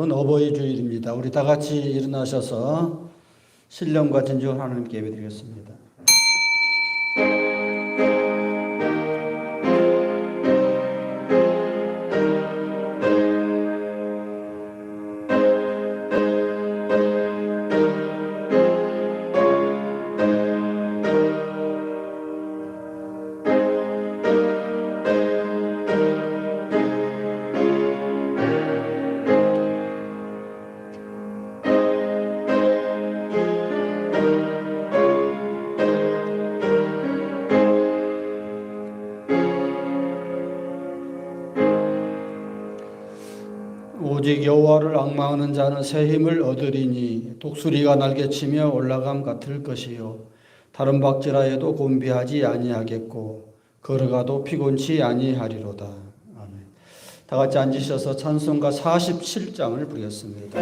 오늘은 어버이 주일입니다. 우리 다 같이 일어나셔서 신령과 진정을 하나님께 예배드리겠습니다. 오직 여호와를 앙망하는 자는 새 힘을 얻으리니 독수리가 날개치며 올라감 같을 것이요 다른 박질하여도 곤비하지 아니하겠고 걸어가도 피곤치 아니하리로다. 아멘. 다 같이 앉으셔서 찬송가 47장을 부르겠습니다.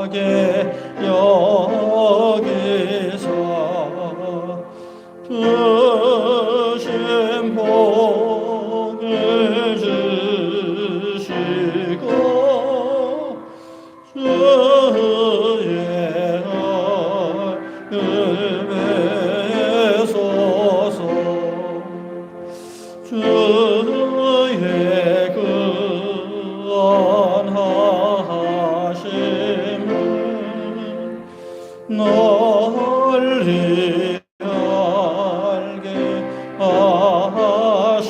자비하게 여기사 주신 복을 주시고 주의 얼굴 베소서 주의 널리 알게 하시니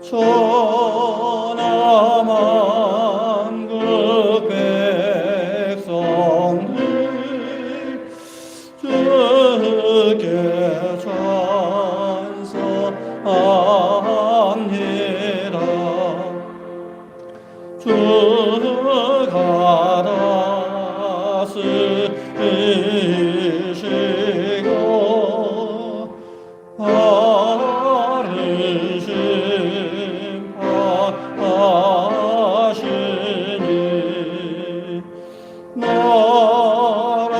천하만국 백성들 주께 찬송합니다. 주가 다스리시고 바르신 하시니 나라들이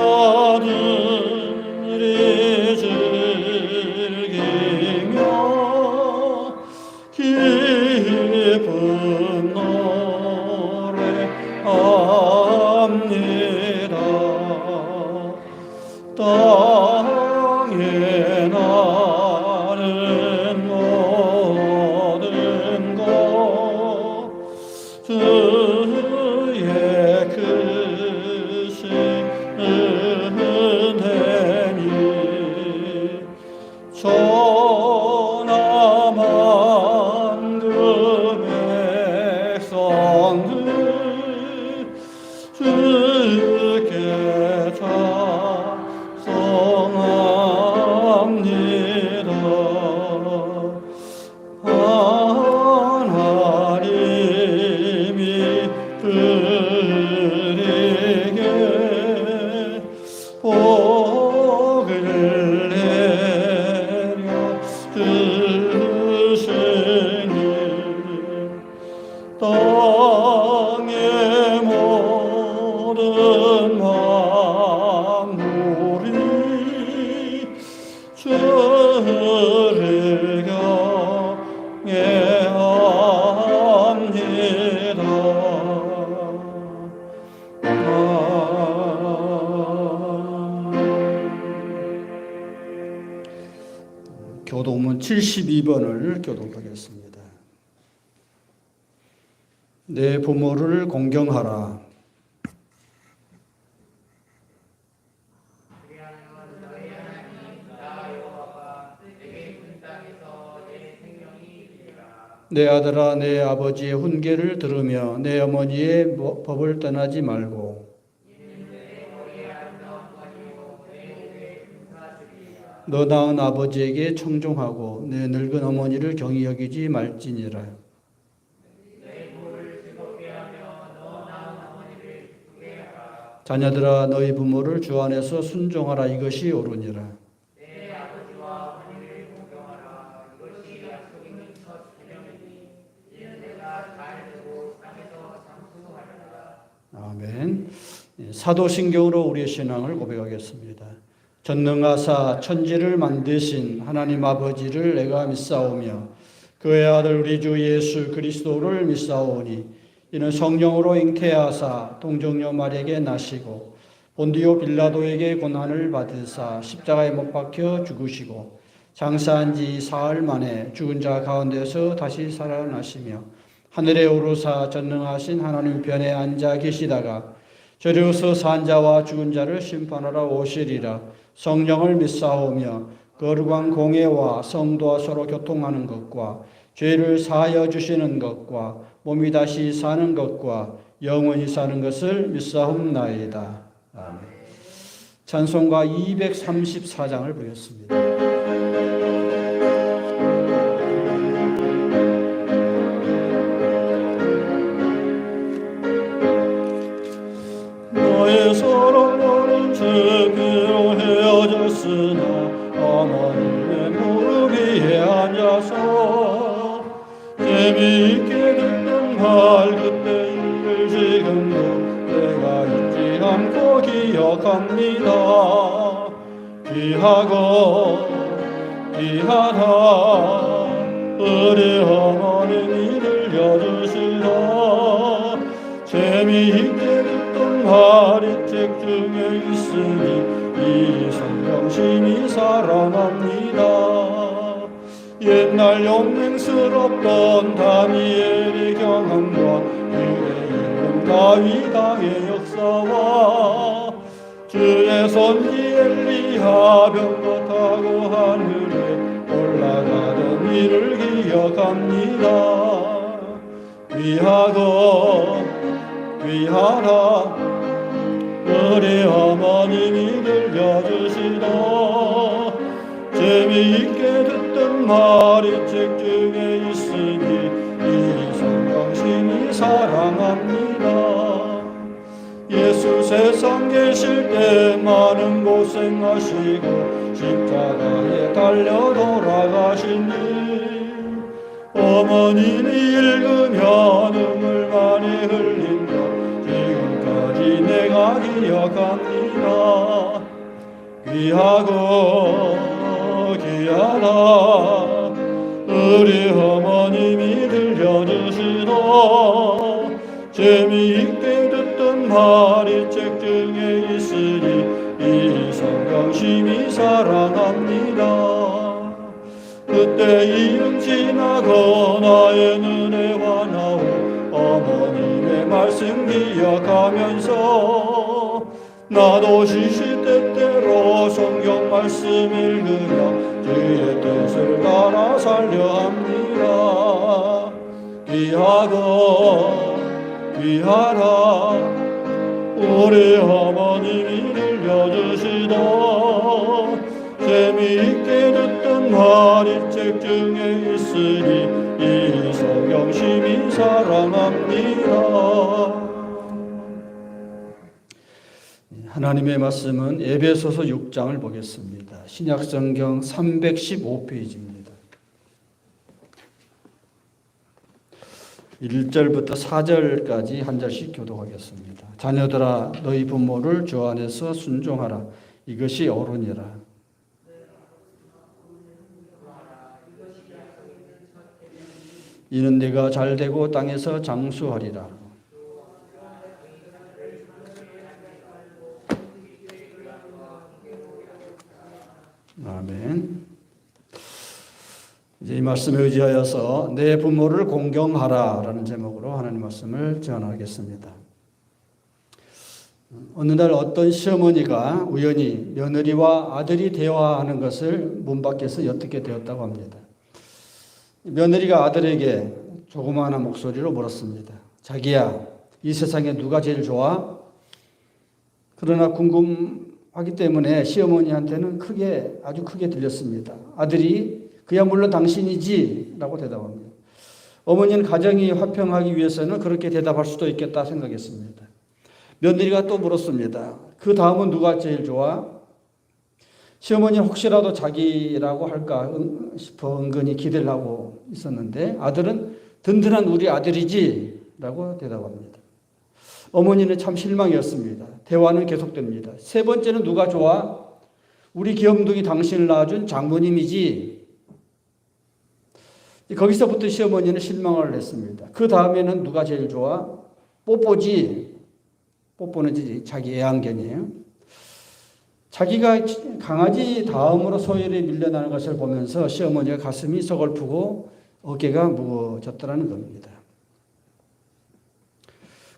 즐기며 기쁜 노래합니다. 땅에 나는 모든 것 주의 크신 은혜니 천하만국 백성들 주께 찬송합니다. 하나님이 그에게 복을 내려 주시니 땅의 모든 만물이 주를 경외합니다. 교동문 72번을 교독하겠습니다. 내 부모를 공경하라. 내 아들아 내 아버지의 훈계를 들으며 내 어머니의 법을 떠나지 말고 너 낳은 아버지에게 청종하고 내 늙은 어머니를 경히 여기지 말지니라. 자녀들아 너희 부모를 주 안에서 순종하라. 이것이 옳으니라. 내 아버지와 어머니를 공경하라. 이것이 사도신경으로 우리의 신앙을 고백하겠습니다. 전능하사 천지를 만드신 하나님 아버지를 내가 믿사오며 그의 아들 우리 주 예수 그리스도를 믿사오니 이는 성령으로 잉태하사 동정녀 마리에게 나시고 본디오 빌라도에게 고난을 받으사 십자가에 못 박혀 죽으시고 장사한 지 사흘 만에 죽은 자 가운데서 다시 살아나시며 하늘에 오르사 전능하신 하나님 편에 앉아 계시다가 저리로서 산 자와 죽은 자를 심판하러 오시리라. 성령을 믿사오며 거룩한 공예와 성도와 서로 교통하는 것과 죄를 사하여 주시는 것과 몸이 다시 사는 것과 영원히 사는 것을 믿사옵나이다. 아멘. 찬송가 234장을 부르겠습니다. 나의 사랑하는 제게로 헤어졌으나 하나님의 무릎 위에 앉아서 재미있게 듣던 말 그때 일을 지금도 내가 잊지 않고 기억합니다. 귀하고 귀하다 우리 어머님이 들려주시다. 재미있게 듣던 말이 책 중에 있으니 이 성경심이 사랑합니다. 옛날 용맹스럽던 다니엘의 경험과 그의 이름 다윗의 역사와 주의 손이 엘리야 병거 타고 하늘에 올라가던 일을 기억합니다. 귀하고 귀하다 우리 어머님이 들려주시다. 재미있게 듣던 말이 책 중에 있으니 이 성경심이 사랑합니다. 예수 세상 계실 때 많은 고생하시고 십자가에 달려 돌아가신 일 어머님이 읽으며 눈물 많이 흘린 것 지금까지 내가 기억합니다. 귀하고 귀하다 우리 어머님이 들려주시다. 재미있게 듣던 말이 책 중에 있으니 이 성경심이 사랑합니다. 그때 이름 지나고 나의 눈에 환하오 어머님의 말씀 기억하면서 나도 시시때때로 성경 말씀 읽으며 주의 뜻을 따라 살려 합니다. 귀하고 귀하라 우리 어머님이 들려주시다. 재미있게 듣던 말이 책 중에 있으니 이 성경심이 사랑합니다. 하나님의 말씀은 에베소서 6장을 보겠습니다. 신약성경 315페이지입니다. 1절부터 4절까지 한 절씩 교독하겠습니다. 자녀들아 너희 부모를 주 안에서 순종하라. 이것이 옳으니라. 이는 네가 잘되고 땅에서 장수하리라. 아멘. 이제 이 말씀에 의지하여서 내 부모를 공경하라 라는 제목으로 하나님 말씀을 전하겠습니다. 어느 날 어떤 시어머니가 우연히 며느리와 아들이 대화하는 것을 문 밖에서 엿듣게 되었다고 합니다. 며느리가 아들에게 조그마한 목소리로 물었습니다. 자기야, 이 세상에 누가 제일 좋아? 그러나 궁금하기 때문에 시어머니한테는 아주 크게 들렸습니다. 아들이 그야 물론 당신이지 라고 대답합니다. 어머니는 가정이 화평하기 위해서는 그렇게 대답할 수도 있겠다 생각했습니다. 며느리가 또 물었습니다. 그 다음은 누가 제일 좋아? 시어머니는 혹시라도 자기라고 할까 싶어 은근히 기대를 하고 있었는데 아들은 든든한 우리 아들이지 라고 대답합니다. 어머니는 참 실망이었습니다. 대화는 계속됩니다. 세 번째는 누가 좋아? 우리 귀염둥이 당신을 낳아준 장모님이지. 거기서부터 시어머니는 실망을 했습니다. 그 다음에는 누가 제일 좋아? 뽀뽀지. 뽀뽀는 자기 애완견이에요. 자기가 강아지 다음으로 소열에 밀려나는 것을 보면서 시어머니가 가슴이 서글프고 어깨가 무거워졌더라는 겁니다.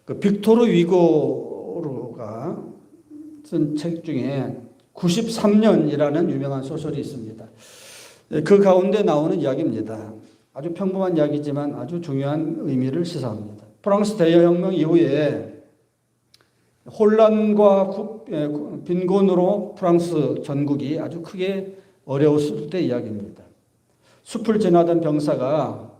그 빅토르 위고르가 쓴 책 중에 93년이라는 유명한 소설이 있습니다. 그 가운데 나오는 이야기입니다. 아주 평범한 이야기지만 아주 중요한 의미를 시사합니다. 프랑스 대혁명 이후에 혼란과 빈곤으로 프랑스 전국이 아주 크게 어려웠을 때 이야기입니다. 숲을 지나던 병사가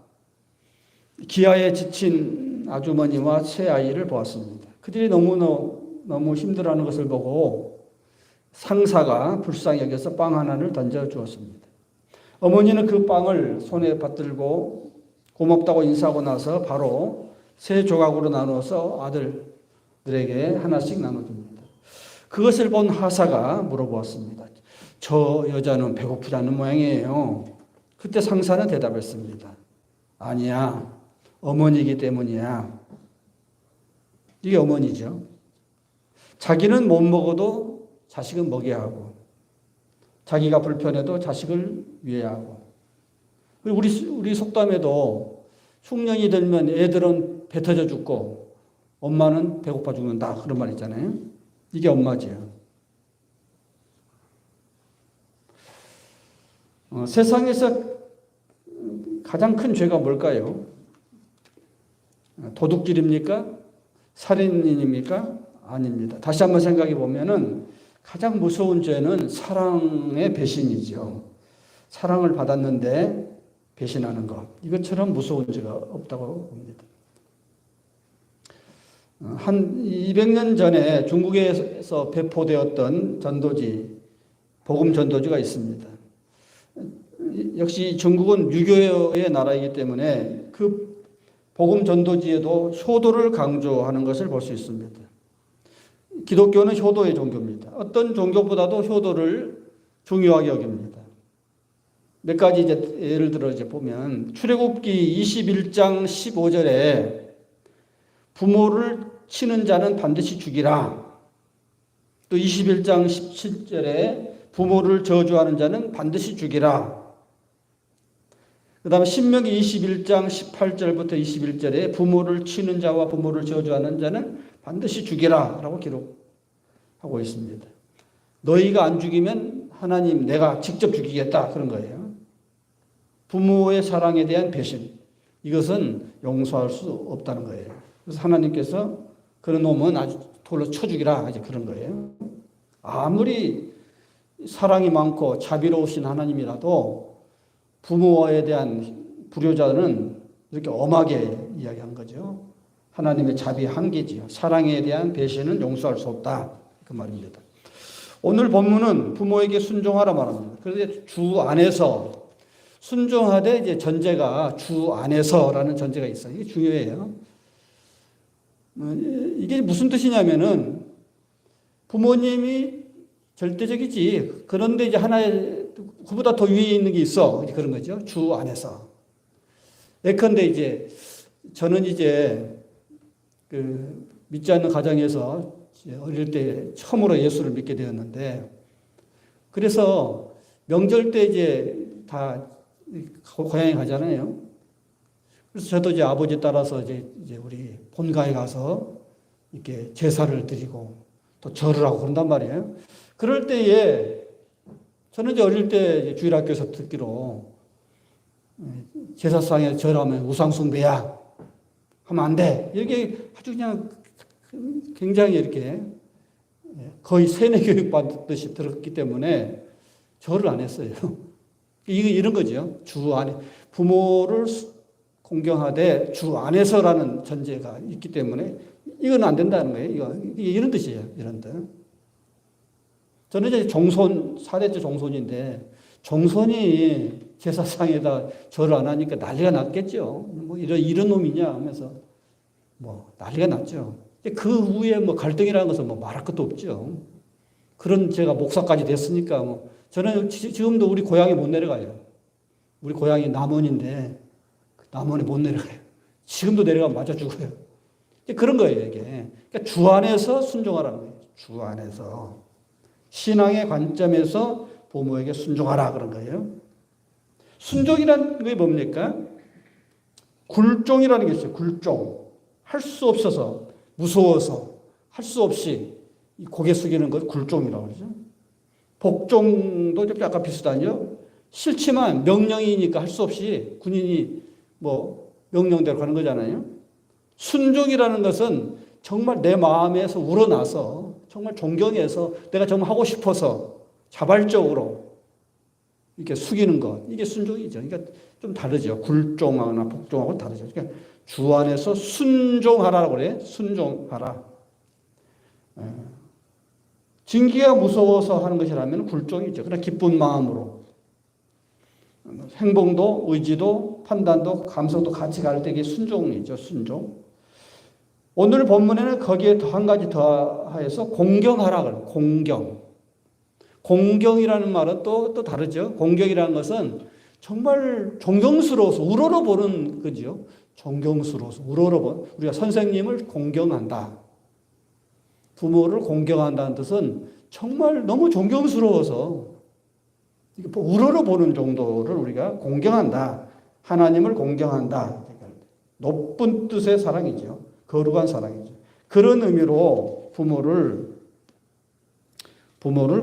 기아에 지친 아주머니와 새 아이를 보았습니다. 그들이 너무 힘들어하는 것을 보고 상사가 불쌍히 여겨서 빵 하나를 던져 주었습니다. 어머니는 그 빵을 손에 받들고 고맙다고 인사하고 나서 바로 세 조각으로 나누어서 아들들에게 하나씩 나눠줍니다. 그것을 본 하사가 물어보았습니다. 저 여자는 배고프지 않은 모양이에요. 그때 상사는 대답했습니다. 아니야, 어머니이기 때문이야. 이게 어머니죠. 자기는 못 먹어도 자식은 먹여야 하고, 자기가 불편해도 자식을 위해야 하고. 우리 속담에도 흉년이 들면 애들은 배 터져 죽고 엄마는 배고파 죽는다, 그런 말 있잖아요. 이게 엄마지요. 세상에서 가장 큰 죄가 뭘까요? 도둑질입니까? 살인입니까? 아닙니다. 다시 한번 생각해 보면은 가장 무서운 죄는 사랑의 배신이죠. 사랑을 받았는데 배신하는 것. 이것처럼 무서운 죄가 없다고 봅니다. 한 200년 전에 중국에서 배포되었던 전도지, 복음 전도지가 있습니다. 역시 중국은 유교의 나라이기 때문에 그 복음 전도지에도 효도를 강조하는 것을 볼 수 있습니다. 기독교는 효도의 종교입니다. 어떤 종교보다도 효도를 중요하게 여깁니다. 몇 가지 예를 들어 보면 출애굽기 21장 15절에 부모를 치는 자는 반드시 죽이라. 또 21장 17절에 부모를 저주하는 자는 반드시 죽이라. 그 다음에 신명기 21장 18절부터 21절에 부모를 치는 자와 부모를 저주하는 자는 반드시 죽이라 라고 기록하고 있습니다. 너희가 안 죽이면 하나님 내가 직접 죽이겠다, 그런 거예요. 부모의 사랑에 대한 배신, 이것은 용서할 수 없다는 거예요. 그래서 하나님께서 그런 놈은 아주 돌로 쳐 죽이라, 이제 그런 거예요. 아무리 사랑이 많고 자비로우신 하나님이라도 부모에 대한 불효자는 이렇게 엄하게 이야기한 거죠. 하나님의 자비 한계지요. 사랑에 대한 배신은 용서할 수 없다, 그 말입니다. 오늘 본문은 부모에게 순종하라 말합니다. 그런데 주 안에서 순종하되 이제 전제가 주 안에서라는 전제가 있어요. 이게 중요해요. 이게 무슨 뜻이냐면은 부모님이 절대적이지. 그런데 이제 하나의 그보다 더 위에 있는 게 있어. 그런 거죠. 주 안에서. 예컨대 이제 저는 이제 그 믿지 않는 가정에서 어릴 때 처음으로 예수를 믿게 되었는데, 그래서 명절 때 이제 다 고향에 가잖아요. 그래서 저도 이제 아버지 따라서 이제 우리 본가에 가서 이렇게 제사를 드리고 또 절을 하고 그런단 말이에요. 그럴 때에 저는 이제 어릴 때 주일학교에서 듣기로 제사상에 절하면 우상숭배야 하면 안 돼. 이렇게 아주 그냥 굉장히 이렇게 거의 세뇌 교육 받듯이 들었기 때문에 절을 안 했어요. 이런 거죠. 주 안에 부모를 공경하되 주 안에서라는 전제가 있기 때문에 이건 안 된다는 거예요. 이런 뜻이에요. 이런 뜻. 저는 이제 종손, 4대째 종손인데 종손이 제사상에다 절을 안 하니까 난리가 났겠죠. 뭐 이런 놈이냐 하면서 뭐 난리가 났죠. 그 후에 뭐 갈등이라는 것은 뭐 말할 것도 없죠. 그런 제가 목사까지 됐으니까 뭐 저는 지금도 우리 고향에 못 내려가요. 우리 고향이 남원인데 남원에 못 내려가요. 지금도 내려가면 맞아 죽어요. 그런 거예요, 이게. 그러니까 주 안에서 순종하라는 거예요. 주 안에서. 신앙의 관점에서 부모에게 순종하라 그런 거예요. 순종이라는 게 뭡니까? 굴종이라는 게 있어요. 굴종. 할 수 없어서, 무서워서, 할 수 없이 고개 숙이는 것 굴종이라고 그러죠. 복종도 약간 비슷하죠. 싫지만 명령이니까 할 수 없이 군인이 뭐 명령대로 가는 거잖아요. 순종이라는 것은 정말 내 마음에서 우러나서 정말 존경해서 내가 정말 하고 싶어서 자발적으로 이렇게 숙이는 것. 이게 순종이죠. 그러니까 좀 다르죠. 굴종하거나 복종하고 다르죠. 그러니까 주 안에서 순종하라고 그래. 순종하라. 징계가 무서워서 하는 것이라면 굴종이죠. 그러나 기쁜 마음으로. 행동도 의지도 판단도 감성도 같이 갈 때 이게 순종이죠. 순종. 오늘 본문에는 거기에 한 가지 더 하여서 공경하라 그래요. 공경. 공경이라는 말은 또 다르죠. 공경이라는 것은 정말 존경스러워서 우러러보는 거죠. 존경스러워서 우러러보. 우리가 선생님을 공경한다. 부모를 공경한다는 뜻은 정말 너무 존경스러워서 우러러보는 정도를 우리가 공경한다. 하나님을 공경한다. 높은 뜻의 사랑이죠. 거룩한 사랑이죠. 그런 의미로 부모를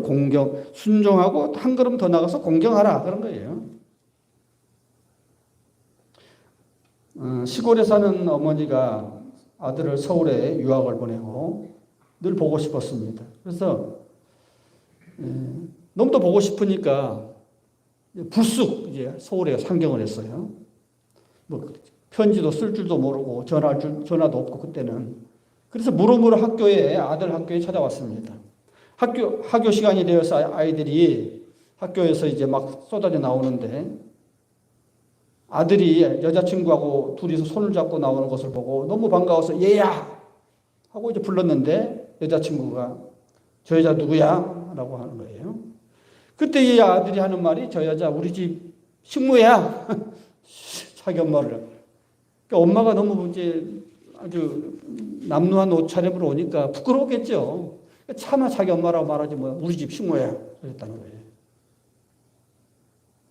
공경, 순종하고 한 걸음 더 나가서 공경하라. 그런 거예요. 시골에 사는 어머니가 아들을 서울에 유학을 보내고 늘 보고 싶었습니다. 그래서 너무도 보고 싶으니까 불쑥 이제 서울에 상경을 했어요. 뭐 편지도 쓸 줄도 모르고 전화도 없고 그때는. 그래서 무릎으로 아들 학교에 찾아왔습니다. 학교 시간이 되어서 아이들이 학교에서 이제 막 쏟아져 나오는데 아들이 여자친구하고 둘이서 손을 잡고 나오는 것을 보고 너무 반가워서 얘야! 하고 이제 불렀는데 여자친구가 저 여자 누구야? 라고 하는 거예요. 그때 이 아들이 하는 말이 저 여자 우리 집 식모야. 자기 엄마를. 그러니까 엄마가 너무 이제 아주 남루한 옷차림으로 오니까 부끄러웠겠죠. 차마 자기 엄마라고 말하지 뭐 우리 집 식모야. 그랬다는 거예요.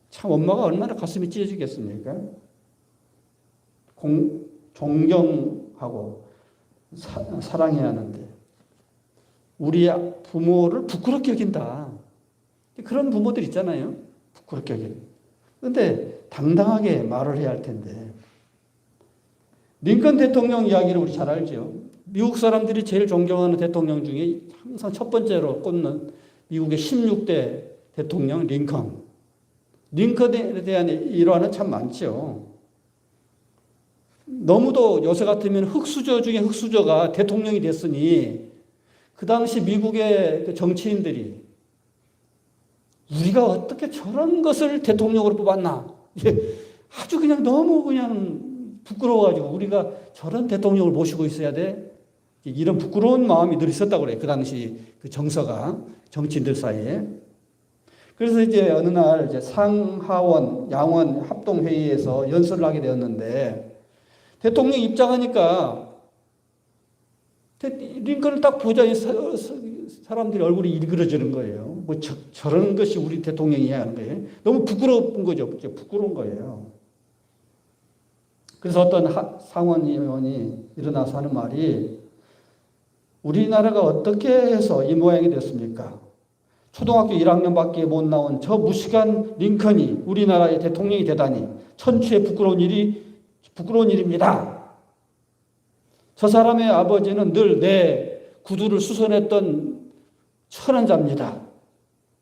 참 엄마가 얼마나 가슴이 찢어지겠습니까? 존경하고 사랑해야 하는데 우리 부모를 부끄럽게 여긴다. 그런 부모들 있잖아요. 부끄럽게 여기는. 그런데 당당하게 말을 해야 할 텐데. 링컨 대통령 이야기를 우리 잘 알죠. 미국 사람들이 제일 존경하는 대통령 중에 항상 첫 번째로 꼽는 미국의 16대 대통령 링컨. 링컨에 대한 일화는 참 많죠. 너무도 요새 같으면 흑수저 중에 흑수저가 대통령이 됐으니 그 당시 미국의 그 정치인들이 우리가 어떻게 저런 것을 대통령으로 뽑았나. 아주 그냥 너무 그냥 부끄러워가지고 우리가 저런 대통령을 모시고 있어야 돼. 이런 부끄러운 마음이 늘 있었다고 그래요. 그 당시 그 정서가 정치인들 사이에. 그래서 이제 어느 날 이제 상하원, 양원 합동회의에서 연설을 하게 되었는데 대통령 입장하니까 링컨을 딱 보자 사람들이 얼굴이 일그러지는 거예요. 뭐 저런 것이 우리 대통령이야 하는 거예요. 너무 부끄러운 거죠. 부끄러운 거예요. 그래서 어떤 상원 의원이 일어나서 하는 말이 우리나라가 어떻게 해서 이 모양이 됐습니까? 초등학교 1학년밖에 못 나온 저 무식한 링컨이 우리나라의 대통령이 되다니 천추의 부끄러운 일입니다. 저 사람의 아버지는 늘 내 구두를 수선했던 천한자입니다.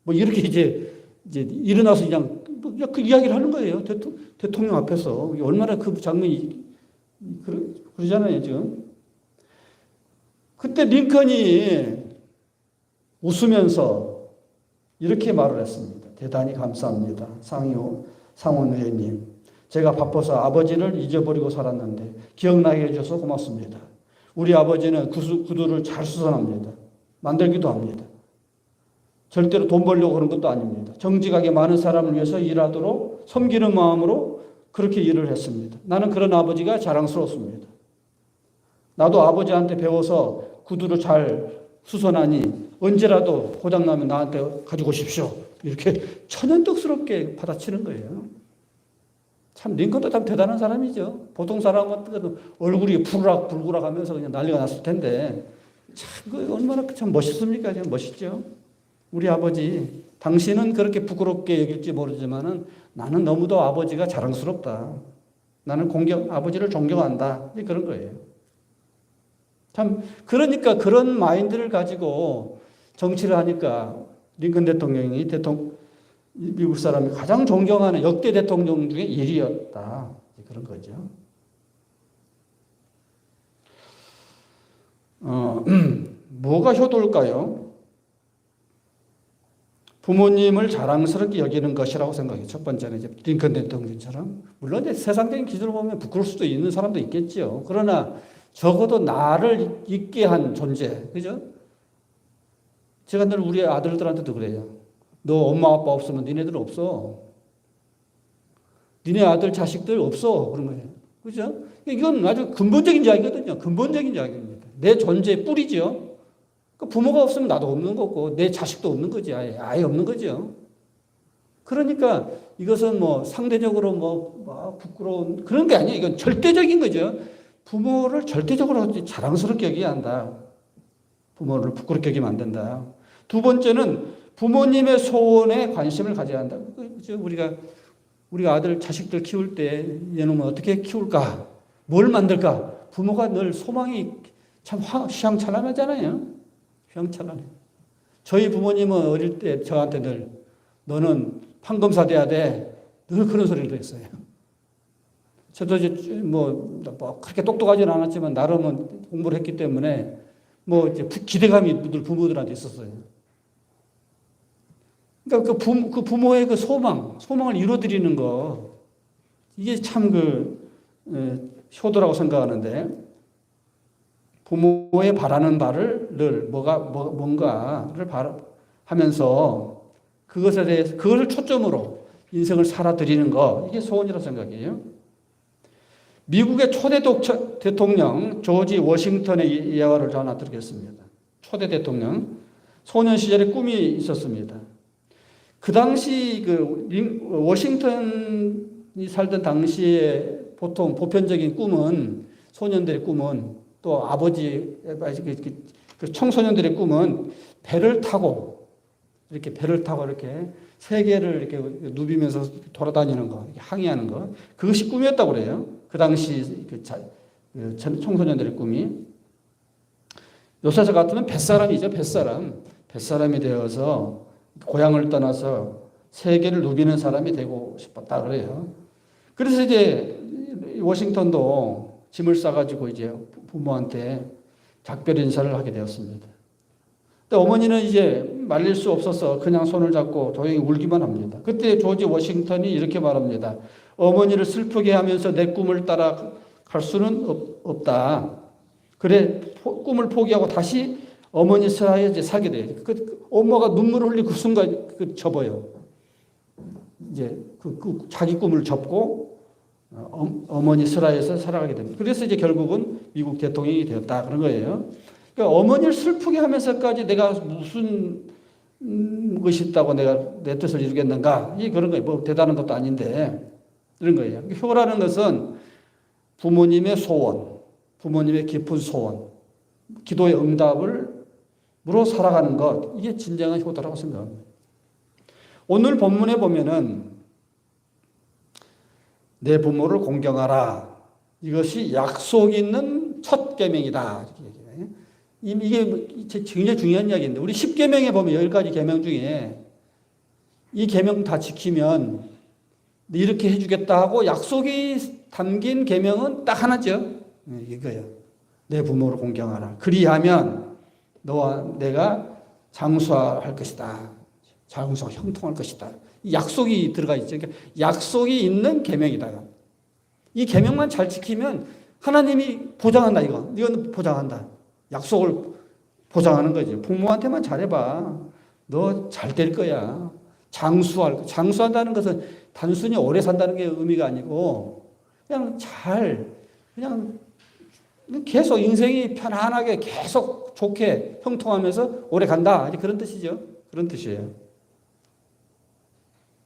뭐 이렇게 이제 일어나서 그냥 그 이야기를 하는 거예요. 대통령 앞에서. 얼마나 그 장면이 그러잖아요, 지금. 그때 링컨이 웃으면서 이렇게 말을 했습니다. 대단히 감사합니다. 상원 의원님. 제가 바빠서 아버지를 잊어버리고 살았는데 기억나게 해줘서 고맙습니다. 우리 아버지는 구두를 잘 수선합니다. 만들기도 합니다. 절대로 돈 벌려고 그런 것도 아닙니다. 정직하게 많은 사람을 위해서 일하도록 섬기는 마음으로 그렇게 일을 했습니다. 나는 그런 아버지가 자랑스럽습니다. 나도 아버지한테 배워서 구두를 잘 수선하니 언제라도 고장나면 나한테 가지고 오십시오. 이렇게 천연덕스럽게 받아치는 거예요. 참 링컨도 참 대단한 사람이죠. 보통 사람 같은 얼굴이 푸르락불구락 하면서 그냥 난리가 났을 텐데 참 그 얼마나 참 멋있습니까? 그냥 멋있죠. 우리 아버지, 당신은 그렇게 부끄럽게 여길지 모르지만은 나는 너무도 아버지가 자랑스럽다. 나는 아버지를 존경한다. 그런 거예요. 참, 그러니까 그런 마인드를 가지고 정치를 하니까 링컨 대통령이 미국 사람이 가장 존경하는 역대 대통령 중에 1위였다. 그런 거죠. 뭐가 효도일까요? 부모님을 자랑스럽게 여기는 것이라고 생각해요. 첫 번째는 이제 링컨 대통령처럼. 물론 이제 세상적인 기준으로 보면 부끄러울 수도 있는 사람도 있겠죠. 그러나 적어도 나를 있게 한 존재. 그죠? 제가 늘 우리 아들들한테도 그래요. 너 엄마 아빠 없으면 니네들 없어. 니네 아들 자식들 없어. 그런 거예요. 그죠? 이건 아주 근본적인 이야기거든요. 근본적인 이야기입니다. 내 존재의 뿌리죠. 부모가 없으면 나도 없는 거고 내 자식도 없는 거지. 아예 없는 거죠. 그러니까 이것은 뭐 상대적으로 뭐 부끄러운 그런 게 아니에요. 이건 절대적인 거죠. 부모를 절대적으로 자랑스럽게 여겨야 한다. 부모를 부끄럽게 여기면 안 된다. 두 번째는 부모님의 소원에 관심을 가져야 한다. 그렇죠? 우리가 아들 자식들 키울 때 얘놈은 어떻게 키울까? 뭘 만들까? 부모가 늘 소망이 참 휘황찬란하잖아요. 휘황찬란해. 저희 부모님은 어릴 때 저한테 늘 너는 판검사 돼야 돼. 늘 그런 소리를 했어요. 저도 이제 뭐 그렇게 똑똑하지는 않았지만 나름은 공부를 했기 때문에 뭐 이제 기대감이 늘 부모들한테 있었어요. 그러니까 그 부모의 그 소망을 이루어드리는 거 이게 참 효도라고 생각하는데 부모의 바라는 바를 늘 뭔가를 하면서 그것에 대해서 그것을 초점으로 인생을 살아드리는 거 이게 소원이라고 생각해요. 미국의 초대 대통령 조지 워싱턴의 예화를 하나 드리겠습니다. 초대 대통령 소년 시절에 꿈이 있었습니다. 그 당시 워싱턴이 살던 당시에 보통 보편적인 꿈은 소년들의 꿈은 또 청소년들의 꿈은 배를 타고 이렇게 세계를 이렇게 누비면서 돌아다니는 거, 항해하는 거 그것이 꿈이었다고 그래요. 그 당시 청소년들의 꿈이 요새 같으면 뱃사람이죠. 뱃사람이 되어서 고향을 떠나서 세계를 누비는 사람이 되고 싶었다 그래요. 그래서 이제 워싱턴도 짐을 싸가지고 이제 부모한테 작별 인사를 하게 되었습니다. 근데 어머니는 이제 말릴 수 없어서 그냥 손을 잡고 조용히 울기만 합니다. 그때 조지 워싱턴이 이렇게 말합니다. 어머니를 슬프게 하면서 내 꿈을 따라갈 수는 없다. 그래 꿈을 포기하고 다시 어머니 사이에 이제 살게 돼요. 엄마가 눈물을 흘리고 그 순간 접어요. 이제 자기 꿈을 접고 어머니 슬하에서 살아가게 됩니다. 그래서 이제 결국은 미국 대통령이 되었다 그런 거예요. 그러니까 어머니를 슬프게 하면서까지 내가 무슨 것이 있다고 내가 내 뜻을 이루겠는가? 이게 그런 거예요. 뭐 대단한 것도 아닌데 이런 거예요. 효라는 것은 부모님의 소원, 부모님의 깊은 소원, 기도의 응답으로 살아가는 것 이게 진정한 효도라고 생각합니다. 오늘 본문에 보면은 내 부모를 공경하라. 이것이 약속 있는 첫 계명이다. 이게 굉장히 중요한 이야기인데 우리 10계명에 보면 10가지 계명 중에 이 계명 다 지키면 이렇게 해주겠다 하고 약속이 담긴 계명은 딱 하나죠. 이거예요. 내 부모를 공경하라. 그리하면 너와 내가 장수할 것이다. 장수와 형통할 것이다. 이 약속이 들어가 있죠. 그러니까 약속이 있는 계명이다. 이 계명만 잘 지키면 하나님이 보장한다, 이건 보장한다. 약속을 보장하는 거지. 부모한테만 잘해봐. 너 잘 될 거야. 장수한다는 것은 단순히 오래 산다는 게 의미가 아니고, 그냥 계속 인생이 편안하게 계속 좋게 형통하면서 오래 간다. 그런 뜻이죠. 그런 뜻이에요.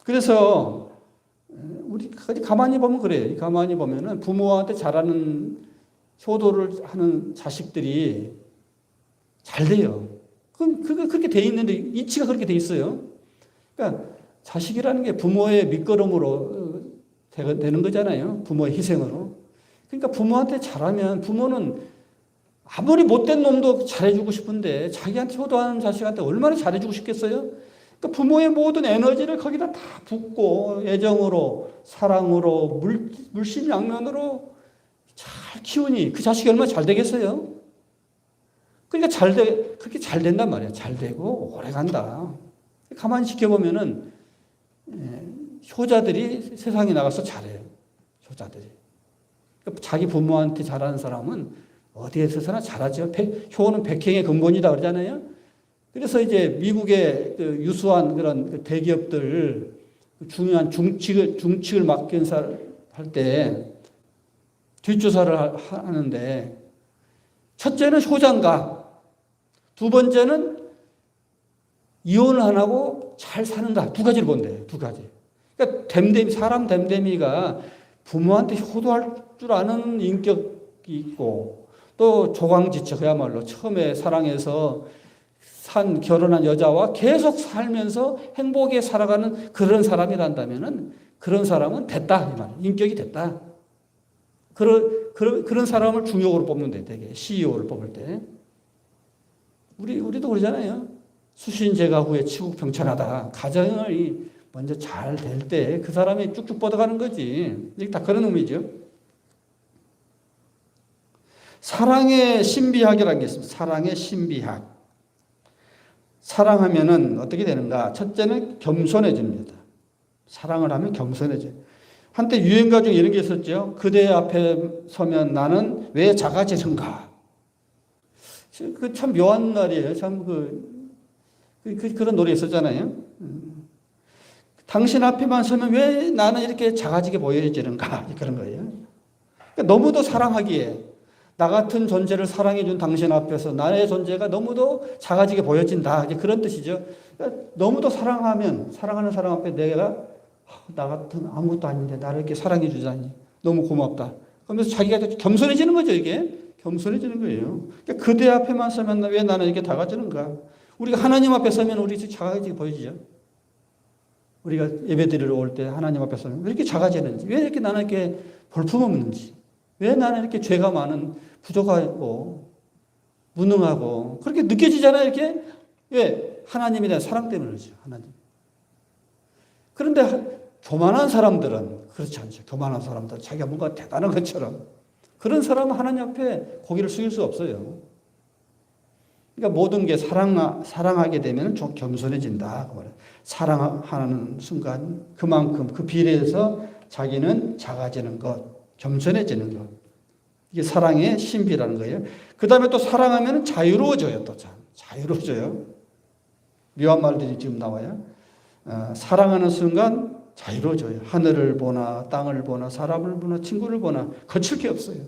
그래서 우리 가만히 보면 그래요. 가만히 보면은 부모한테 잘하는 효도를 하는 자식들이 잘 돼요. 그게 그렇게 돼 있는데 이치가 그렇게 돼 있어요. 그러니까 자식이라는 게 부모의 밑거름으로 되는 거잖아요. 부모의 희생으로. 그러니까 부모한테 잘하면 부모는 아무리 못된 놈도 잘해주고 싶은데 자기한테 효도하는 자식한테 얼마나 잘해주고 싶겠어요? 그러니까 부모의 모든 에너지를 거기다 다 붓고 애정으로 사랑으로 물심양면으로 잘 키우니 그 자식이 얼마나 잘 되겠어요? 그러니까 그렇게 잘 된단 말이에요. 잘 되고 오래 간다. 가만히 지켜보면은 효자들이 세상에 나가서 잘해요. 효자들이. 그러니까 자기 부모한테 잘하는 사람은 어디에서나 잘하죠. 효는 백행의 근본이다 그러잖아요. 그래서 이제 미국의 그 유수한 그런 그 대기업들 중요한 중칙을 맡긴 할 때 뒷조사를 하는데 첫째는 효자인가, 두 번째는 이혼을 안 하고 잘 사는가, 두 가지를 본대요. 두 가지. 그러니까 사람 됨됨이가 부모한테 효도할 줄 아는 인격이 있고 또 조강지처 그야말로 처음에 사랑해서 결혼한 여자와 계속 살면서 행복하게 살아가는 그런 사람이란다면은 그런 사람은 됐다 이 말이에요. 인격이 됐다. 그런 사람을 중역으로 뽑는데 되게 CEO를 뽑을 때 우리도 그러잖아요. 수신제가 후에 치국평천하다. 가정이 먼저 잘 될 때 그 사람이 쭉쭉 뻗어가는 거지. 이게 다 그런 의미죠. 사랑의 신비학이라는 게 있습니다. 사랑의 신비학. 사랑하면은 어떻게 되는가? 첫째는 겸손해집니다. 사랑을 하면 겸손해져요. 한때 유행가 중에 이런 게 있었죠. 그대 앞에 서면 나는 왜 작아지는가? 그 참 묘한 말이에요. 참 그런 노래 있었잖아요. 당신 앞에만 서면 왜 나는 이렇게 작아지게 보여지는가? 그런 거예요. 그러니까 너무도 사랑하기에 나 같은 존재를 사랑해준 당신 앞에서 나의 존재가 너무도 작아지게 보여진다. 그런 뜻이죠. 그러니까 너무도 사랑하는 사람 앞에 내가 나 같은 아무것도 아닌데 나를 이렇게 사랑해 주다니 너무 고맙다. 그러면서 자기가 겸손해지는 거죠. 이게 겸손해지는 거예요. 그러니까 그대 앞에만 서면 왜 나는 이렇게 작아지는가? 우리가 하나님 앞에 서면 우리 작아지게 보이죠. 우리가 예배드리러 올 때 하나님 앞에 서면 왜 이렇게 작아지는지, 왜 이렇게 나는 이렇게 볼품없는지, 왜 나는 이렇게 죄가 많은 부족하고 무능하고 그렇게 느껴지잖아요. 이렇게 왜 하나님에 대한 사랑 때문에 그렇죠. 하나님. 그런데 교만한 사람들은 그렇지 않죠. 교만한 사람들은 자기가 뭔가 대단한 것처럼 그런 사람은 하나님 앞에 고개를 숙일 수 없어요. 그러니까 모든 게 사랑하게 되면 좀 겸손해진다. 사랑하는 순간 그만큼 그 비례해서 자기는 작아지는 것, 겸손해지는 것. 이게 사랑의 신비라는 거예요. 그 다음에 또 사랑하면 자유로워져요. 또 자유로워져요. 묘한 말들이 지금 나와요. 사랑하는 순간 자유로워져요. 하늘을 보나 땅을 보나 사람을 보나 친구를 보나 거칠 게 없어요.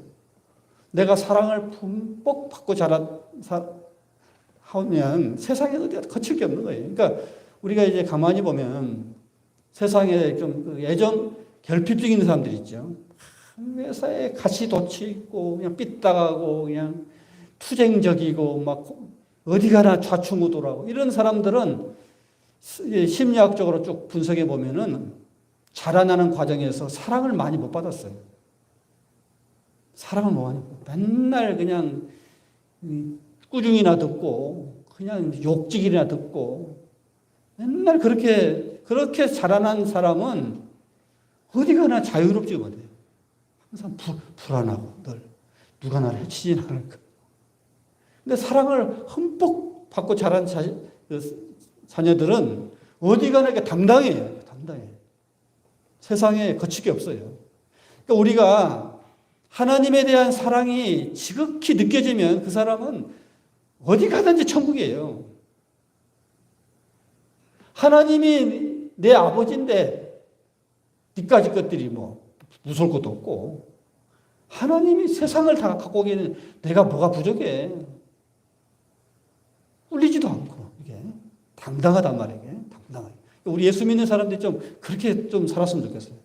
내가 사랑을 품뻑 받고 하면 세상에 어디가 거칠 게 없는 거예요. 그러니까 우리가 이제 가만히 보면 세상에 좀 애정 결핍증 있는 사람들이 있죠. 회사에 가시도치 있고 그냥 삐딱하고 그냥 투쟁적이고 막 어디 가나 좌충우돌하고 이런 사람들은 심리학적으로 쭉 분석해 보면은 자라나는 과정에서 사랑을 많이 못 받았어요. 사랑을 못 많이 받았어요. 맨날 그냥 꾸중이나 듣고 그냥 욕지기나 듣고 맨날 그렇게 자라난 사람은 어디 가나 자유롭지 못해요. 항상 불안하고 늘 누가 나를 해치지 않을까. 근데 사랑을 흠뻑 받고 자란 자녀들은 어디 가나 이렇게 당당해요. 세상에 거칠 게 없어요. 그러니까 우리가 하나님에 대한 사랑이 지극히 느껴지면 그 사람은 어디 가든지 천국이에요. 하나님이 내 아버지인데 니까지 것들이 뭐 무서울 것도 없고, 하나님이 세상을 다 갖고 오기에는 내가 뭐가 부족해. 울리지도 않고 이게 당당하단 말이에요. 당당하게. 우리 예수 믿는 사람들이 좀 그렇게 좀 살았으면 좋겠어요.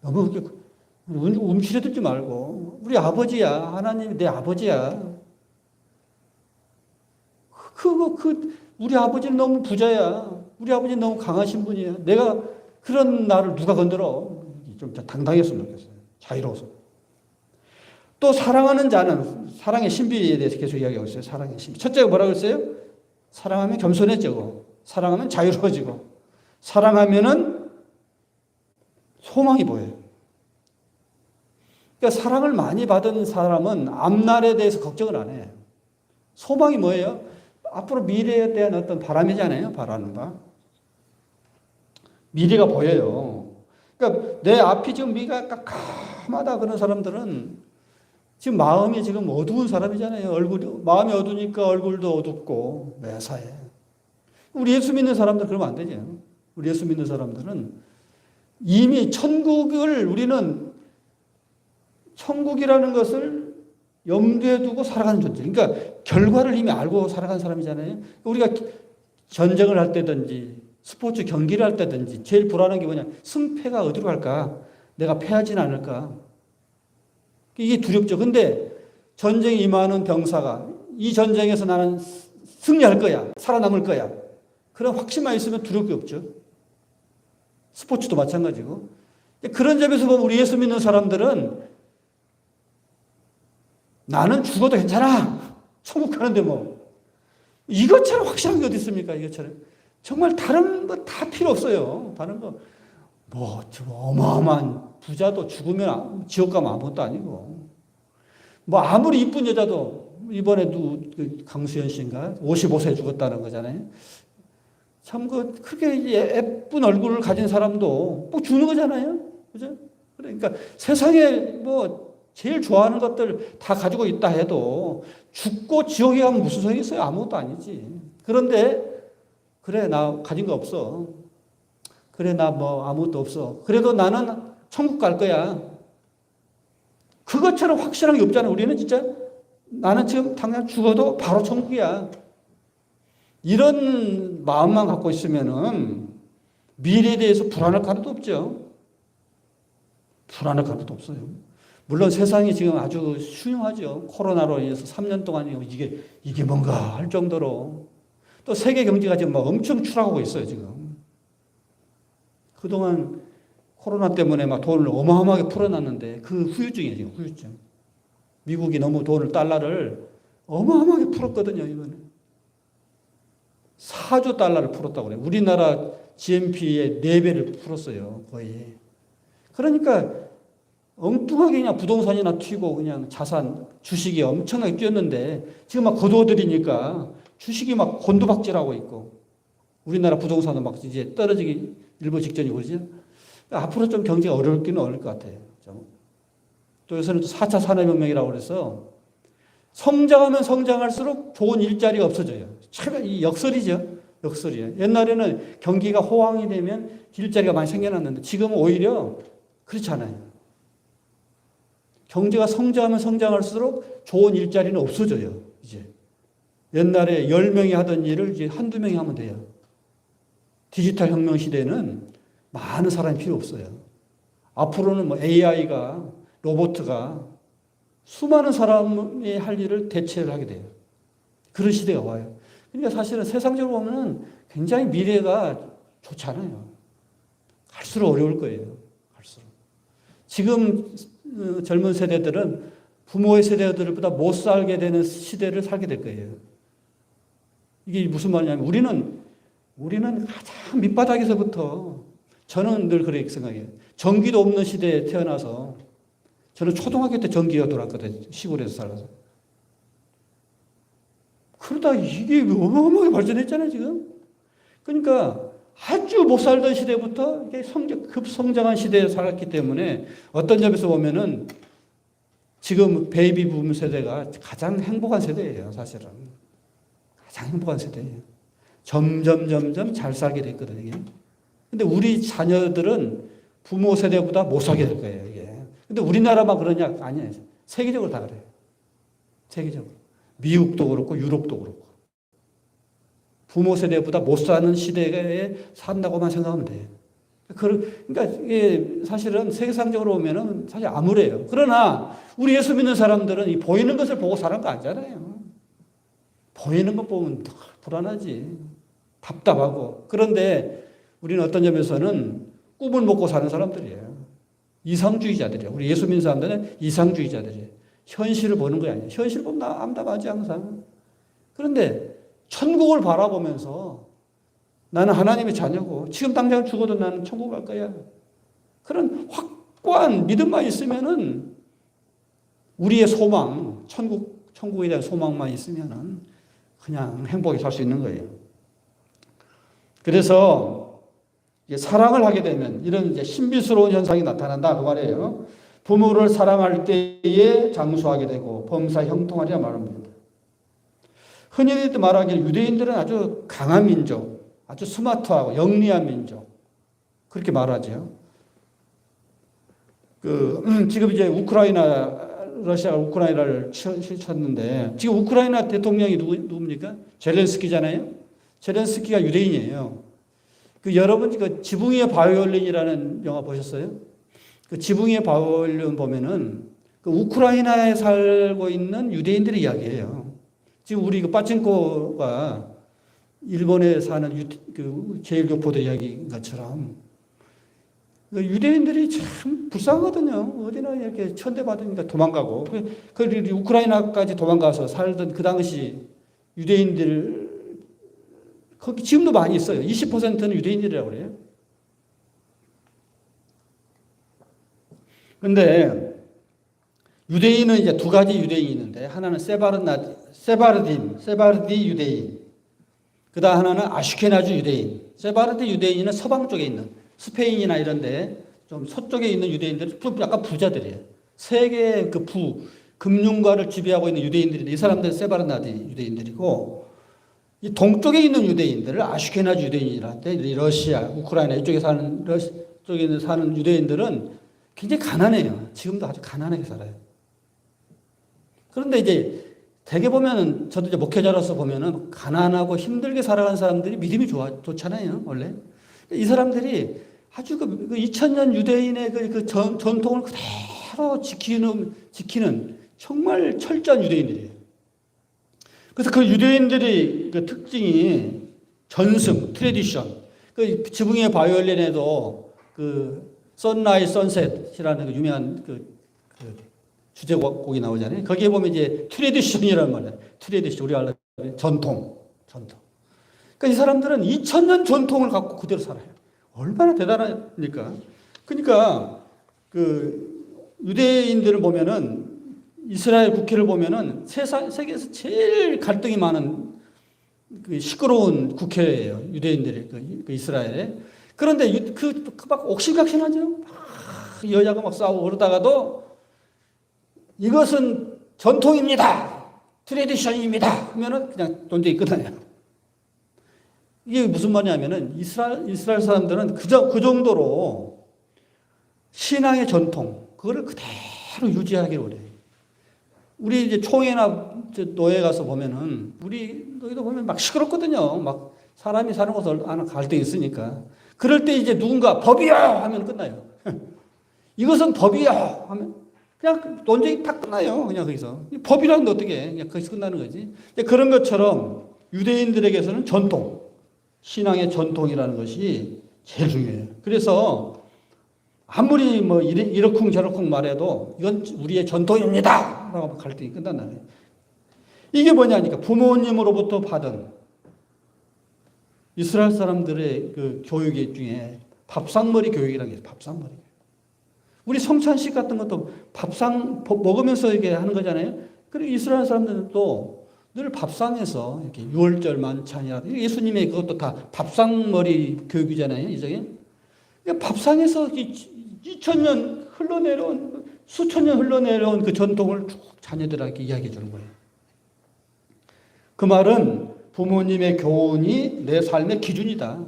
너무 그렇게 움츠려들지 말고, 우리 아버지야. 하나님이 내 아버지야. 우리 아버지는 너무 부자야. 우리 아버지는 너무 강하신 분이야. 내가 그런 나를 누가 건드려? 좀 당당했으면 좋겠어요. 자유로워서. 또 사랑하는 자는, 사랑의 신비에 대해서 계속 이야기하고 있어요. 사랑의 신비. 첫째가 뭐라고 했어요? 사랑하면 겸손해지고, 사랑하면 자유로워지고, 사랑하면은 소망이 보여요. 그러니까 사랑을 많이 받은 사람은 앞날에 대해서 걱정을 안 해요. 소망이 뭐예요? 앞으로 미래에 대한 어떤 바람이잖아요. 바라는 바. 미래가 보여요. 그러니까 내 앞이 지금 미가 깜깜하다 그런 사람들은 지금 마음이 지금 어두운 사람이잖아요. 마음이 어두우니까 얼굴도 어둡고 매사해. 우리 예수 믿는 사람들 그러면 안 되죠. 우리 예수 믿는 사람들은 이미 우리는 천국이라는 것을 염두에 두고 살아가는 존재. 그러니까 결과를 이미 알고 살아가는 사람이잖아요. 우리가 전쟁을 할 때든지 스포츠 경기를 할 때든지 제일 불안한 게 뭐냐? 승패가 어디로 갈까? 내가 패하지는 않을까? 이게 두렵죠. 근데 전쟁에 임하는 병사가 이 전쟁에서 나는 승리할 거야. 살아남을 거야. 그런 확신만 있으면 두려울 게 없죠. 스포츠도 마찬가지고. 그런 점에서 보면 우리 예수 믿는 사람들은 나는 죽어도 괜찮아. 천국 가는데 뭐. 이것처럼 확실한 게 어디 있습니까? 이것처럼. 정말 다른 거 다 필요 없어요. 다른 거. 뭐, 어마어마한 부자도 죽으면 지옥 가면 아무것도 아니고. 뭐, 아무리 이쁜 여자도, 이번에도 강수현 씨인가? 55세에 죽었다는 거잖아요. 참, 크게 예쁜 얼굴을 가진 사람도 꼭 죽는 거잖아요. 그죠? 그러니까 세상에 뭐, 제일 좋아하는 것들 다 가지고 있다 해도 죽고 지옥에 가면 무슨 소용이 있어요? 아무것도 아니지. 그런데, 그래, 나 가진 거 없어. 그래, 나 뭐 아무것도 없어. 그래도 나는 천국 갈 거야. 그것처럼 확실한 게 없잖아요. 우리는 진짜 나는 지금 당장 죽어도 바로 천국이야. 이런 마음만 갖고 있으면은 미래에 대해서 불안할 가능도 없죠. 불안할 가능도 없어요. 물론 세상이 지금 아주 흉흉하죠. 코로나로 인해서 3년 동안 이게 뭔가 할 정도로. 또 세계 경제가 지금 막 엄청 추락하고 있어요, 지금. 그동안 코로나 때문에 막 돈을 어마어마하게 풀어놨는데 그 후유증이에요, 지금 후유증. 미국이 너무 달러를 어마어마하게 풀었거든요, 이번에. 4조 달러를 풀었다고 그래요. 우리나라 GNP의 4배를 풀었어요, 거의. 그러니까 엉뚱하게 그냥 부동산이나 튀고 그냥 자산, 주식이 엄청나게 뛰었는데 지금 막 거두어들이니까 주식이 막 곤두박질하고 있고 우리나라 부동산은 막 이제 떨어지기 일보 직전이고 그러죠. 앞으로 좀 경제가 어려울기는 어려울 것 같아요. 또 요새는 4차 산업혁명이라고 그래서 성장하면 성장할수록 좋은 일자리가 없어져요. 참 이 역설이죠. 역설이에요. 옛날에는 경기가 호황이 되면 일자리가 많이 생겨났는데 지금은 오히려 그렇지 않아요. 경제가 성장하면 성장할수록 좋은 일자리는 없어져요. 이제 옛날에 10명이 하던 일을 이제 한두 명이 하면 돼요. 디지털 혁명 시대는 많은 사람이 필요 없어요. 앞으로는 뭐 AI가, 로봇가 수많은 사람이 할 일을 대체를 하게 돼요. 그런 시대가 와요. 그러니까 사실은 세상적으로 보면 굉장히 미래가 좋지 않아요. 갈수록 어려울 거예요. 갈수록. 지금 젊은 세대들은 부모의 세대들보다 못 살게 되는 시대를 살게 될 거예요. 이게 무슨 말이냐면 우리는 가장 밑바닥에서부터 저는 늘 그렇게 생각해요. 전기도 없는 시대에 태어나서 저는 초등학교 때 전기가 돌았거든요. 시골에서 살아서. 그러다 이게 어마어마하게 발전했잖아요, 지금. 그러니까 아주 못 살던 시대부터 이게 급성장한 시대에 살았기 때문에 어떤 점에서 보면은 지금 베이비 붐 세대가 가장 행복한 세대예요, 사실은. 가장 행복한 세대예요. 점점 잘 살게 됐거든요, 이게. 근데 우리 자녀들은 부모 세대보다 못 살게 될 거예요, 이게. 근데 우리나라만 그러냐? 아니에요. 세계적으로 다 그래요. 세계적으로. 미국도 그렇고 유럽도 그렇고. 부모 세대보다 못 사는 시대에 산다고만 생각하면 돼요. 그러니까 이게 사실은 세계상적으로 보면은 사실 암울해요. 그러나 우리 예수 믿는 사람들은 이 보이는 것을 보고 사는 거 아니잖아요. 보이는 것 보면 불안하지. 답답하고. 그런데 우리는 어떤 점에서는 꿈을 먹고 사는 사람들이에요. 이상주의자들이에요. 우리 예수 믿는 사람들은 이상주의자들이에요. 현실을 보는 거 아니에요. 현실 보면 암담하지 항상. 그런데 천국을 바라보면서 나는 하나님의 자녀고 지금 당장 죽어도 나는 천국 갈 거야. 그런 확고한 믿음만 있으면은 우리의 소망, 천국에 대한 소망만 있으면은 그냥 행복히 살 수 있는 거예요. 그래서 사랑을 하게 되면 이런 이제 신비스러운 현상이 나타난다 그 말이에요. 부모를 사랑할 때에 장수하게 되고 범사 형통하리라 말합니다. 흔히 말하기를 유대인들은 아주 강한 민족, 아주 스마트하고 영리한 민족 그렇게 말하죠. 지금 이제 러시아가 우크라이나를 쳤는데 지금 우크라이나 대통령이 누굽니까? 젤렌스키잖아요. 젤렌스키가 유대인이에요. 여러분 그 지붕 위의 바이올린이라는 영화 보셨어요? 그 지붕 위의 바이올린 보면은 그 우크라이나에 살고 있는 유대인들의 이야기예요. 지금 우리 그 빠친코가 일본에 사는 제일교포들 이야기인 것처럼 유대인들이 참 불쌍하거든요. 어디나 이렇게 천대받으니까 도망가고. 그 우크라이나까지 도망가서 살던 그 당시 유대인들 거기 지금도 많이 있어요. 20%는 유대인들이라고 그래요. 그런데 유대인은 이제 두 가지 유대인이 있는데 하나는 세바르디 유대인. 그다음 하나는 아슈케나주 유대인. 세바르디 유대인은 서방 쪽에 있는 스페인이나 이런데 좀 서쪽에 있는 유대인들은 약간 부자들이에요. 세계 금융가를 지배하고 있는 유대인들인데 이 사람들은 세바르나디 유대인들이고 이 동쪽에 있는 유대인들을 아슈케나주 유대인이라는데 러시아, 우크라이나 이쪽에 사는 유대인들은 굉장히 가난해요. 지금도 아주 가난하게 살아요. 그런데 이제 대개 보면은 저도 이제 목회자로서 보면은 가난하고 힘들게 살아가는 사람들이 믿음이 좋잖아요, 원래. 이 사람들이 아주 그 2000년 유대인의 그 전통을 그대로 지키는 정말 철저한 유대인들이에요. 그래서 그 유대인들의 그 특징이 전승, 트레디션. 그 지붕 위의 바이올린에도 그 선라이즈 선셋이라는 그 유명한 그 주제곡이 나오잖아요. 거기에 보면 이제 트레디션이라는 말이에요. 트레디션, 우리가 알는 전통. 그러니까 이 사람들은 2000년 전통을 갖고 그대로 살아요. 얼마나 대단합니까? 그러니까 그 유대인들을 보면은 이스라엘 국회를 보면은 세계에서 제일 갈등이 많은 그 시끄러운 국회예요. 유대인들이 그 이스라엘에. 그런데 막 옥신각신하죠. 여자가 막 싸우고 그러다가도 이것은 전통입니다. 트레디션입니다. 하면은 그냥 논쟁이 끝나요. 이게 무슨 말이냐면은 이스라엘 사람들은 그 정도로 신앙의 전통 그거를 그대로 유지하기를 원해요. 우리 이제 총회나 노예 가서 보면은 너희도 보면 막 시끄럽거든요. 막 사람이 사는 곳을 아는 갈등이 있으니까. 그럴 때 이제 누군가 법이요 하면 끝나요. 이것은 법이요 하면 그냥 논쟁이 딱 끝나요. 그냥 거기서. 법이라는데 어떻게 해. 그냥 거기서 끝나는 거지. 그런 것처럼 유대인들에게서는 전통, 신앙의 전통이라는 것이 제일 중요해요. 그래서 아무리 뭐 이러쿵저러쿵 말해도 이건 우리의 전통입니다. 라고 갈등이 끝난다는 거예요. 이게 뭐냐니까 부모님으로부터 받은 이스라엘 사람들의 그 교육 중에 밥상머리 교육이라는 게 있어요. 밥상머리. 우리 성찬식 같은 것도 밥상 먹으면서 이렇게 하는 거잖아요. 그리고 이스라엘 사람들은 또 늘 밥상에서 이렇게 유월절 만찬이라 예수님의 그것도 다 밥상머리 교육이잖아요. 이제 밥상에서 2000년 흘러내려온 수천 년 흘러내려온 그 전통을 쭉 자녀들에게 이야기해 주는 거예요. 그 말은 부모님의 교훈이 내 삶의 기준이다.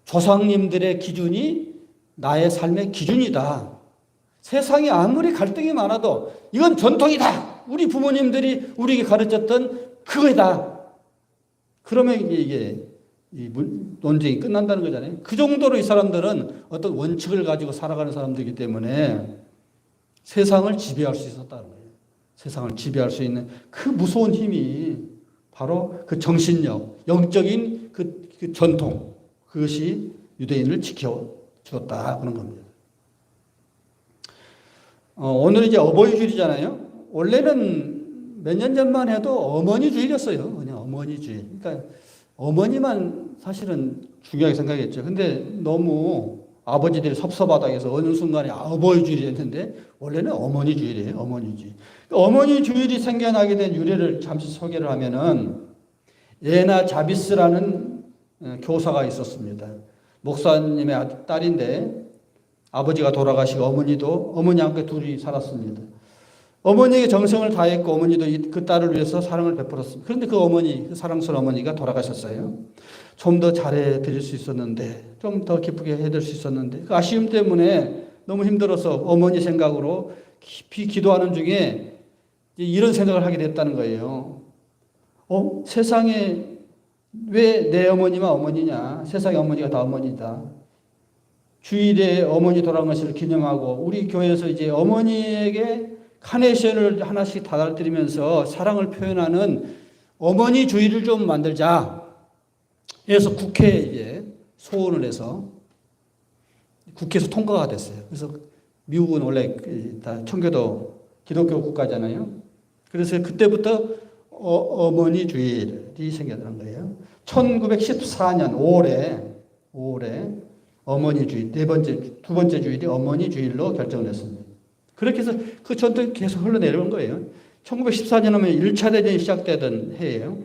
조상님들의 기준이 나의 삶의 기준이다. 세상에 아무리 갈등이 많아도 이건 전통이다. 우리 부모님들이 우리에게 가르쳤던 그거다. 그러면 이게 논쟁이 끝난다는 거잖아요. 그 정도로 이 사람들은 어떤 원칙을 가지고 살아가는 사람들이기 때문에 세상을 지배할 수 있었다는 거예요. 세상을 지배할 수 있는 그 무서운 힘이 바로 그 정신력, 영적인 그 전통, 그것이 유대인을 지켜주었다 그런 겁니다. 오늘 이제 어버이 주일이잖아요. 원래는 몇 년 전만 해도 어머니 주일이었어요. 그냥 어머니 주일. 그러니까 어머니만 사실은 중요하게 생각했죠. 근데 너무 아버지들이 섭섭하다고 해서 어느 순간에 어버이 주일이 됐는데 원래는 어머니 주일이에요. 어머니 주일. 어머니 주일이 생겨나게 된 유래를 잠시 소개를 하면은 예나 자비스라는 교사가 있었습니다. 목사님의 딸인데 아버지가 돌아가시고 어머니와 함께 둘이 살았습니다. 어머니에게 정성을 다했고 어머니도 그 딸을 위해서 사랑을 베풀었습니다. 그런데 그 어머니, 그 사랑스러운 어머니가 돌아가셨어요. 좀 더 잘해 드릴 수 있었는데, 좀 더 기쁘게 해드릴 수 있었는데, 그 아쉬움 때문에 너무 힘들어서 어머니 생각으로 깊이 기도하는 중에 이런 생각을 하게 됐다는 거예요. 세상에 왜 내 어머니만 어머니냐? 세상의 어머니가 다 어머니다. 주일에 어머니 돌아간 것을 기념하고 우리 교회에서 이제 어머니에게 카네이션을 하나씩 달아드리면서 사랑을 표현하는 어머니 주일을 좀 만들자. 그래서 국회에 이제 소원을 해서 국회에서 통과가 됐어요. 그래서 미국은 원래 다 청교도 기독교 국가잖아요. 그래서 그때부터 어머니 주일이 생겨난 거예요. 1914년 5월에 어머니 주일, 두 번째 주일이 어머니 주일로 결정을 했습니다. 그렇게 해서 그 전통이 계속 흘러내려온 거예요. 1914년 하면 1차 대전이 시작되던 해예요.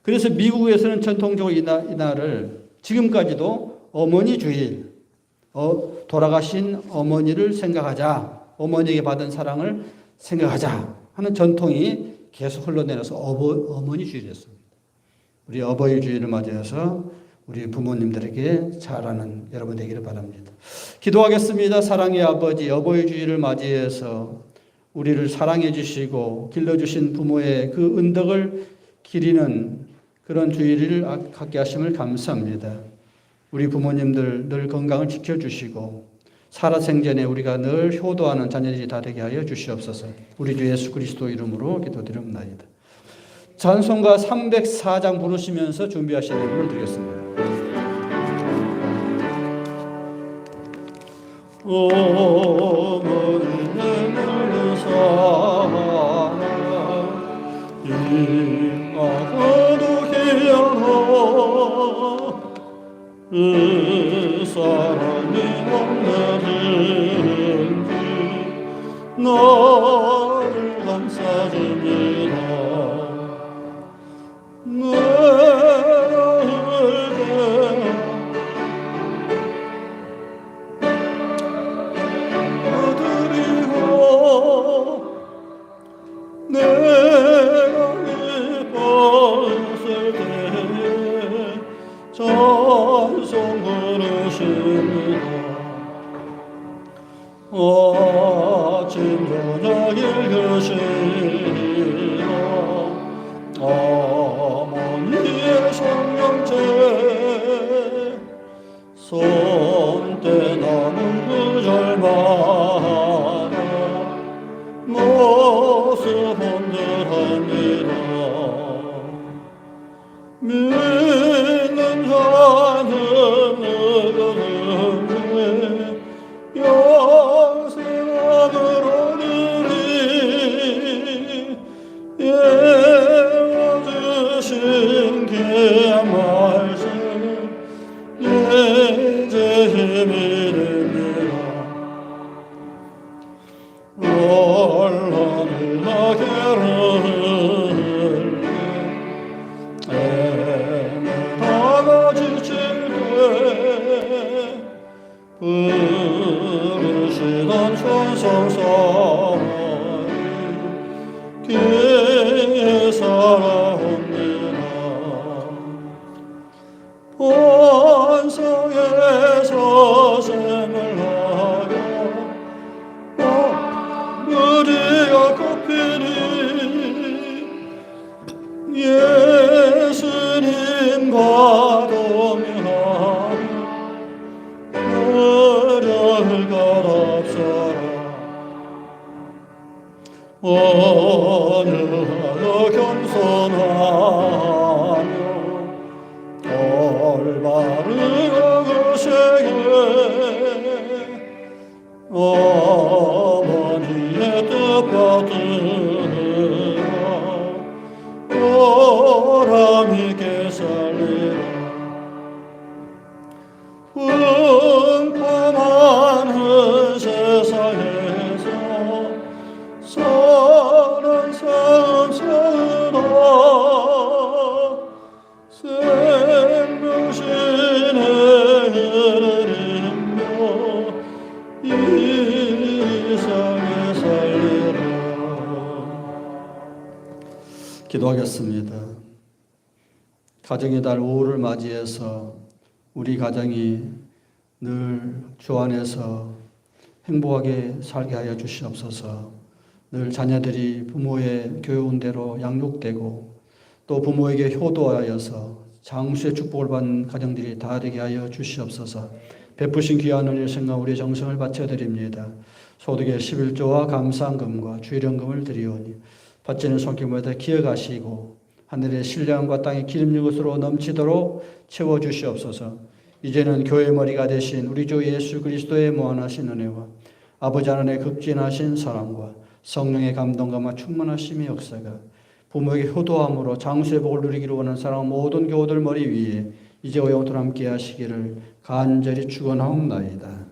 그래서 미국에서는 전통적으로 이날을 지금까지도 어머니 주일, 돌아가신 어머니를 생각하자, 어머니에게 받은 사랑을 생각하자 하는 전통이 계속 흘러내려서 어머니 주일이었습니다. 우리 어버이 주일을 맞이해서 우리 부모님들에게 잘하는 여러분 되기를 바랍니다. 기도하겠습니다. 사랑의 아버지, 어버이 주일을 맞이해서 우리를 사랑해 주시고 길러주신 부모의 그 은덕을 기리는 그런 주일을 갖게 하심을 감사합니다. 우리 부모님들 늘 건강을 지켜주시고 살아생전에 우리가 늘 효도하는 자녀들이 다 되게 하여 주시옵소서. 우리 주 예수 그리스도 이름으로 기도드립니다. 찬송가 304장 부르시면서 준비하시는 분을 드리겠습니다. 어머니의 늙은 사랑 임하고도 귀하나 그 사랑이 없나든지 너를 감싸줍니다. 내가 기뻤을 때에 찬송 부르십니다. 아침 저녁 읽으시라 어머니의 성령체 손때 남은 구절마다 모습 흔들합니다. 믿는 자는 누구든지 영생함으로 누리 예워주신 귀한 말씀 이제 힘이 됩니다. 올라를 나게를 애매다가 지칠 때 부르시던 천성사 굽히니 예수님과 동행하며 나를 갈압사라 오늘하여 겸손하며 올바른 것에게 어머니의 뜻 받으라 보람 있게 살리라 풍성한 세상에서 선한 삶 사으라 생명신의 흐르며 이 세상에 살리라. 기도하겠습니다. 가정의 달 5월을 맞이해서 우리 가정이 늘 주 안에서 행복하게 살게 하여 주시옵소서. 늘 자녀들이 부모의 교훈대로 양육되고 또 부모에게 효도하여서 장수의 축복을 받는 가정들이 다 되게 하여 주시옵소서. 베푸신 귀한 은혜를 생각 우리의 정성을 바쳐드립니다. 소득의 11조와 감사금과 주일연금을 드리오니 받지는 손길마다 기억하시고 하늘의 신령과 땅의 기름진 것으로 넘치도록 채워주시옵소서. 이제는 교회의 머리가 되신 우리 주 예수 그리스도의 무한하신 은혜와 아버지 하나님의 극진하신 사랑과 성령의 감동감과 충만하심의 역사가 부모에게 효도함으로 장수의 복을 누리기를 원하는 사랑 모든 교우들 머리 위에 이제와 영원토록 함께 하시기를 간절히 축원하옵나이다.